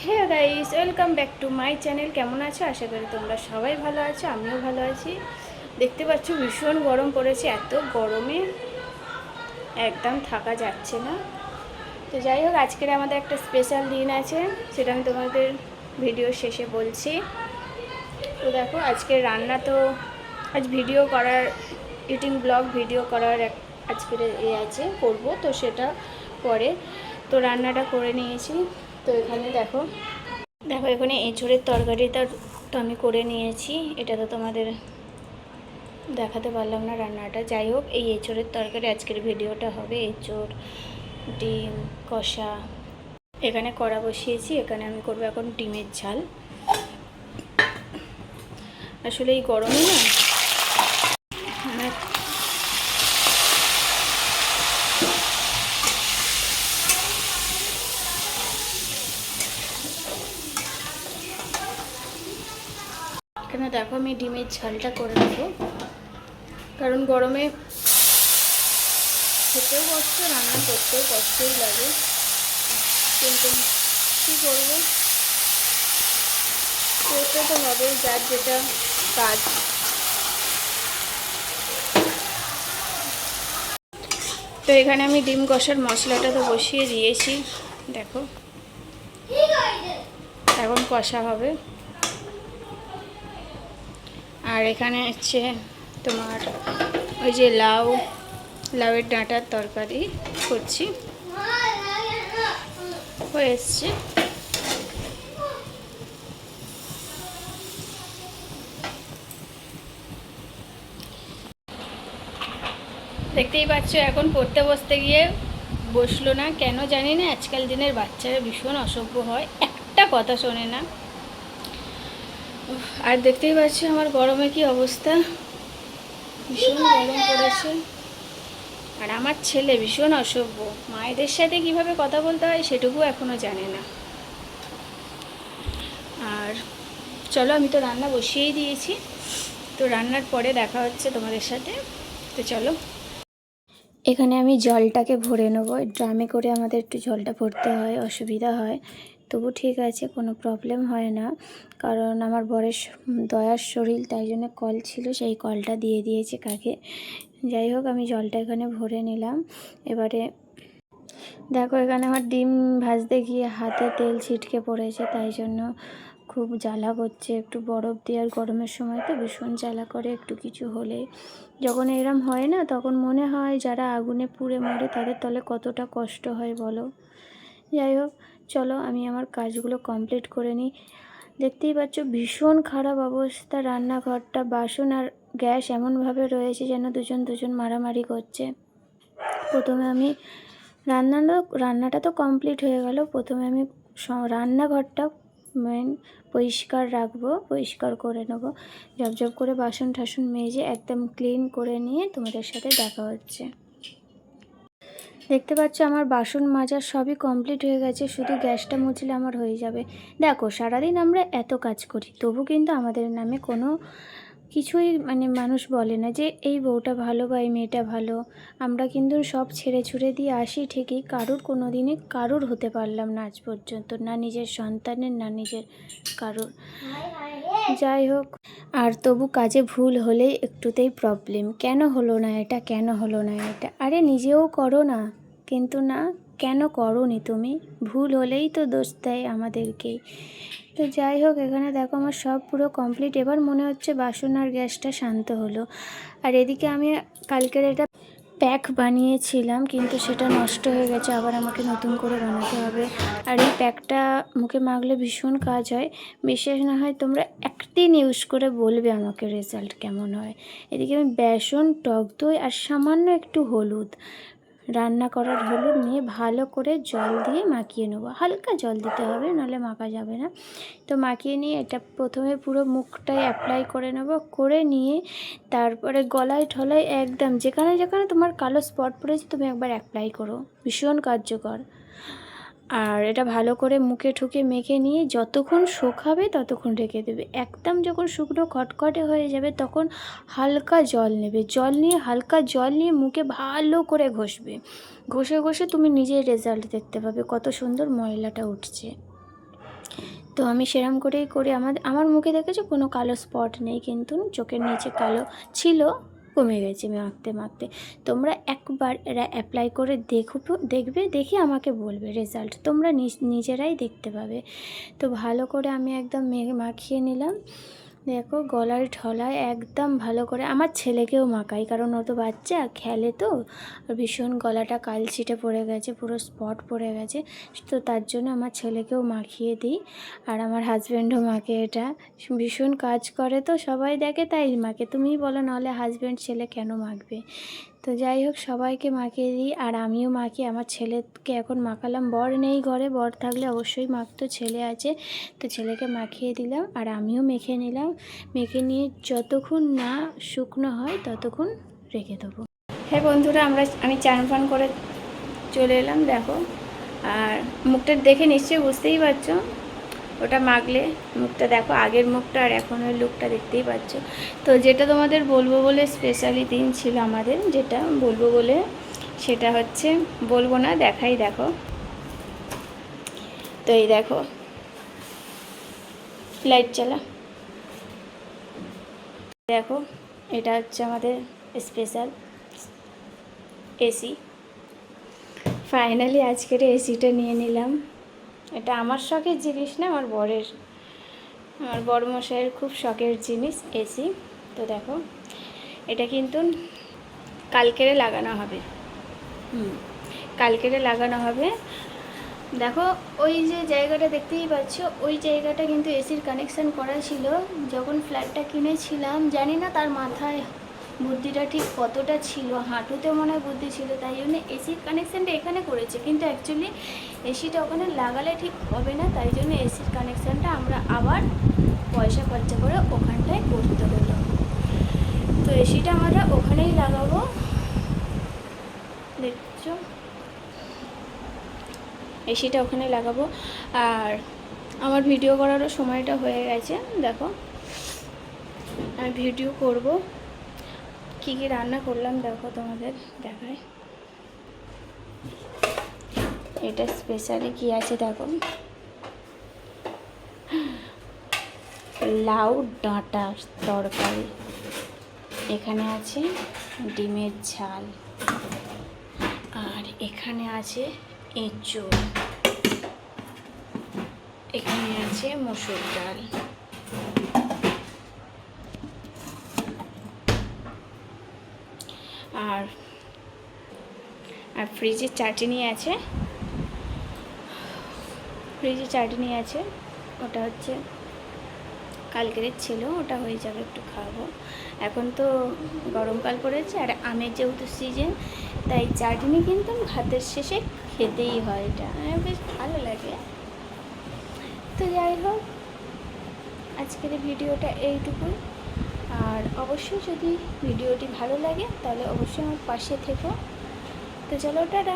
Hey guys, welcome back to my channel. কেমন আছো? আশা করি তোমরা সবাই ভালো আছো, আমিও ভালো আছি। দেখতে পাচ্ছ ভীষণ গরম পড়েছে, এত গরমে একদম থাকা যাচ্ছে না। তো যাই হোক, আজকের আমাদের একটা স্পেশাল দিন আছে, সেটা আমি তোমাদের ভিডিও শেষে বলছি। তো দেখো, আজকের রান্না তো আজ ভিডিও করার, ইটিং ব্লগ ভিডিও করার আজকের আছে করবো, তো সেটা পরে। তো রান্নাটা করে নিয়েছি। তো এখানে দেখো দেখো এখানে এঁচোড়ের তরকারিটা তো আমি করে নিয়েছি। এটা তো তোমাদের দেখাতে পারলাম না রান্নাটা। যাই হোক, এই এঁচোড়ের তরকারি আজকের ভিডিওটা হবে। এঁচোড়, ডিম কষা। এখানে কড়া বসিয়েছি, এখানে আমি করবো এখন ডিমের ঝাল। আসলে এই গরমে না মানে এখানে দেখো আমি ডিমের ঝালটা করে নেবো, কারণ গরমে খেতেও কষ্ট, রান্না করতেও কষ্টই লাগে, কিন্তু কী করবো, করতে তো হবেই, যার যেটা কাজ। তো এখানে আমি ডিম কষার মশলাটা তো বসিয়ে দিয়েছি, দেখো এখন কষা হবে। আর এখানে হচ্ছে তোমার ওই যে লাউয়ের ডাঁটার তরকারি করছি, হয়ে এসছে। দেখতেই পাচ্ছ এখন পড়তে বসতে গিয়ে বসলো না, কেন জানি না। আজকাল দিনের বাচ্চারা ভীষণ অসভ্য হয়, একটা কথা শোনে না। আর দেখতেই পাচ্ছ আমার গরমে কি অবস্থা, ভীষণ গরম পড়েছে। আর আমার ছেলে ভীষণ অসভ্য, মায়েদের সাথে কিভাবে কথা বলতে হয় সেটুকু এখনও জানে না। আর চলো, আমি তো রান্না বসিয়েই দিয়েছি, তো রান্নার পরে দেখা হচ্ছে তোমাদের সাথে। তো চলো, এখানে আমি জলটাকে ভরে নেবো। ড্রামে করে আমাদের একটু জলটা ভরতে হয়, অসুবিধা হয়, তবু ঠিক আছে, কোনো প্রবলেম হয় না। কারণ আমার বরের দয়ার শরীর, তাই জন্য কল ছিল, সেই কলটা দিয়ে দিয়েছে কাকে। যাই হোক, আমি জলটা এখানে ভরে নিলাম। এবারে দেখো এখানে আমার ডিম ভাজতে গিয়ে হাতে তেল ছিটকে পড়েছে, তাই জন্য খুব জ্বালা করছে। একটু বরফ দেওয়ার, গরমের সময় তো ভীষণ জ্বালা করে একটু কিছু হলে। যখন এরম হয় না, তখন মনে হয় যারা আগুনে পুড়ে মরে তাদের তলে কতটা কষ্ট হয় বলো। যাই হোক, চলো আমি আমার কাজগুলো কমপ্লিট করে নিই। দেখতেই পাচ্ছ ভীষণ খারাপ অবস্থা রান্নাঘরটা, বাসন আর গ্যাস এমনভাবে রয়েছে যেন দুজন মারামারি করছে। প্রথমে আমি রান্নাটা তো কমপ্লিট হয়ে গেল। প্রথমে আমি রান্নাঘরটা মেন পরিষ্কার রাখবো, পরিষ্কার করে নেবো, ঝপঝপ করে বাসন টাসন মেজে একদম ক্লিন করে নিয়ে তোমাদের সাথে দেখা হচ্ছে। দেখতে পাচ্ছ আমার বাসন মাজা সবই কমপ্লিট হয়ে গেছে, শুধু গ্যাসটা মুছলে আমার হয়ে যাবে। দেখো সারাদিন আমরা এত কাজ করি, তবু কিন্তু আমাদের নামে কোনো কিছুই মানুষ বলে না যে এই বউটা ভালো বা এই মেয়েটা ভালো। আমরা কিন্তু সব ছেড়ে ছুড়ে দিয়ে আসি ঠিকই, কোনো দিনই কারুর হতে পারলাম না আজ পর্যন্ত, না নিজের সন্তানের, না নিজের কারুর। যাই হোক, আর তবু কাজে ভুল হলেই একটুতেই প্রবলেম, কেন হলো না এটা, কেন হলো না এটা। আরে নিজেও করো না, কিন্তু না, কেন করোনি তুমি? ভুল হলেই তো দোষ দেয় আমাদেরকেই। তো যাই হোক, এখানে দেখো আমার সব পুরো কমপ্লিট। এবার মনে হচ্ছে বাসন আর গ্যাসটা শান্ত হলো। আর এদিকে আমি কালকের এটা প্যাক বানিয়েছিলাম, কিন্তু সেটা নষ্ট হয়ে গেছে, আবার আমাকে নতুন করে বানাতে হবে। আর এই প্যাকটা মুখে মাখলে ভীষণ কাজ হয়, বিশেষ না হয় তোমরা একদিন ইউজ করে বলবে আমাকে রেজাল্ট কেমন হয়। এদিকে আমি বেসন, টক দই আর সামান্য একটু হলুদ, রান্না করার হলুদ নিয়ে ভালো করে জল দিয়ে মাখিয়ে নেবো। হালকা জল দিতে হবে, নাহলে মাখা যাবে না। তো মাখিয়ে নিয়ে এটা প্রথমে পুরো মুখটায় অ্যাপ্লাই করে নেব, করে নিয়ে তারপরে গলায় ঠলায় একদম যেখানে যেখানে তোমার কালো স্পট পড়েছে তুমি একবার অ্যাপ্লাই করো, ভীষণ কার্যকর। আর এটা ভালো করে মুখে ঠুকে মেখে নিয়ে যতক্ষণ শুকাবে ততক্ষণ রেখে দেবে। একদম যখন শুকনো খটখটে হয়ে যাবে তখন হালকা জল নেবে, হালকা জল নিয়ে মুখে ভালো করে ঘষবে। ঘষে ঘষে তুমি নিজের রেজাল্ট দেখতে পাবে কত সুন্দর ময়লাটা উঠছে। তো আমি সেরম করেই করে আমার মুখে দেখেছো কোনো কালো স্পট নেই, কিন্তু চোখের নিচে কালো ছিল, কমে গেছে মাখতে মাখতে। তোমরা একবার এরা অ্যাপ্লাই করে দেখবে, দেখে আমাকে বলবে রেজাল্ট, তোমরা নিজেরাই দেখতে পাবে। তো ভালো করে আমি একদম মাখিয়ে নিলাম। দেখো গলার ঠলায় একদম ভালো করে, আমার ছেলেকেও মাখাই, কারণ ও তো বাচ্চা খেলে, তো ভীষণ গলাটা কালচিটে পড়ে গেছে, পুরো স্পট পড়ে গেছে। তো তার জন্য আমার ছেলেকেও মাখিয়ে দিই, আর আমার হাজব্যান্ডও মাখে। এটা ভীষণ কাজ করে, তো সবাই দেখে তাই মাখে। তুমিই বলো নাহলে হাজব্যান্ড ছেলে কেন মাখবে। তো যাই হোক সবাইকে মাখিয়ে দিই, আর আমিও মাখি। আমার ছেলেকে এখন মাখালাম, বর নেই ঘরে, বর থাকলে অবশ্যই মাখতো, ছেলে আছে তো ছেলেকে মাখিয়ে দিলাম, আর আমিও মেখে নিলাম। মেখে নিয়ে যতক্ষণ না শুকনো হয় ততক্ষণ রেখে দেবো। হ্যাঁ বন্ধুরা, আমি চান ফান করে চলে এলাম, দেখো। আর মুখটা দেখে নিশ্চয়ই বুঝতেই পারছো, ওটা মাখলে মুখটা দেখো, আগের মুখটা আর এখনের লুকটা দেখতেই পাচ্ছ। তো যেটা তোমাদের বলবো বলে স্পেশালি দিন ছিল আমাদের, যেটা বলবো বলে, সেটা হচ্ছে, বলবো না, দেখাই, দেখো। তো এই দেখো, লাইট চালা, দেখো এটা হচ্ছে আমাদের স্পেশাল এসি। ফাইনালি আজকের এসিটা নিয়ে নিলাম। এটা আমার শখের জিনিস না, আমার বড় মশাইয়ের খুব শখের জিনিস এসি। তো দেখো এটা কিন্তু কালকেরে লাগানো হবে, কালকেরে লাগানো হবে। দেখো ওই যে জায়গাটা দেখতেই পাচ্ছ, ওই জায়গাটা কিন্তু এসির কানেকশান করা ছিল যখন ফ্ল্যাটটা কিনেছিলাম। জানি না তার মাথায় বুদ্ধিটা ঠিক কতটা ছিল, হাঁটুতে মনে হয় বুদ্ধি ছিল, তাই জন্য এসির কানেকশানটা এখানে করেছে, কিন্তু অ্যাকচুয়ালি এসিটা ওখানে লাগালে ঠিক হবে না, তাই জন্য এসির কানেকশানটা আমরা আবার পয়সা খরচা করে ওখানটায় করতে হলো। তো এসিটা আমরা ওখানেই লাগাবো, দেখছো, এসিটা ওখানে লাগাবো। আর আমার ভিডিও করারও সময়টা হয়ে গেছে, দেখো আমি ভিডিও করব, কী কী রান্না করলাম দেখো, তোমাদের দেখায়। এটা স্পেশালি কি আছে দেখো, লাউ ডাঁটার তরকারি, এখানে আছে ডিমের ঝাল, আর এখানে আছে এঁচোড়, এখানে আছে মসুর ডাল, আর ফ্রিজে চাটনি আছে, ওটা হচ্ছে কালকের ছিল, ওটা হয়ে যাবে, একটু খাবো। এখন তো গরমকাল পড়েছে, আর আমের যেহেতু সিজন, তাই চাটনি কিন্তু ভাতের শেষে খেতেই হয়, এটা বেশ ভালো লাগে। তো যাই হোক আজকের ভিডিওটা এইটুকুই, আর অবশ্যই যদি ভিডিওটি ভালো লাগে তাহলে অবশ্যই আমার পাশে থেকো। তো চলো, টাটা।